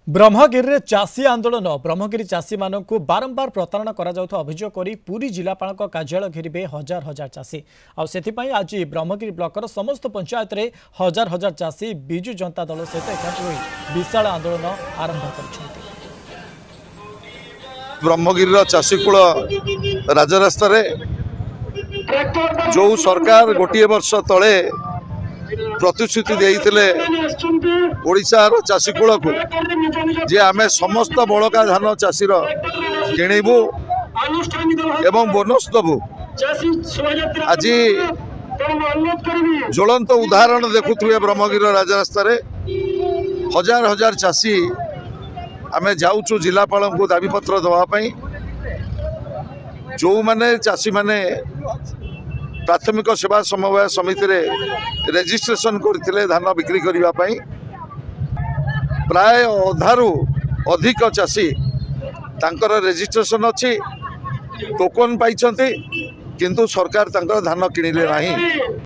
ब्रह्मगिरी में चाषी आंदोलन ब्रह्मगिरी चाषी मानक बारंबार प्रतारणा अभियोग कर पुरी जिलापाल कार्यालय घेरे हजार हजार चाषी आज ब्रह्मगिरी ब्लॉकर समस्त पंचायत रे हजार हजार चाषी बिजु जनता दल सहित एकाठी होई विशाल आंदोलन आरंभ कर ब्रह्मगिरी चाषीकूल राजरास्ता जो सरकार गोटे वर्ष तले प्रतिश्रुति देते ओडिशार चाषीकूल को जे आमे समस्त बड़का धान चाषीर किणबू एवं बोनस दबू। आज ज्वलंत उदाहरण देखुए ब्रह्मगिरी राजरास्ता हजार हजार चाषी आमे जाऊँ जिलापाल को दाबीपत्र दवापाई जो माने चाषी माने प्राथमिक सेवा समवाय समिति रे रेजिस्ट्रेशन करथिले धान बिक्री करने प्राय अधारू अधिक चाषी तांकर रेजिस्ट्रेशन अच्छी टोकन पाई किंतु सरकार तांकर धान किणिले नहीं।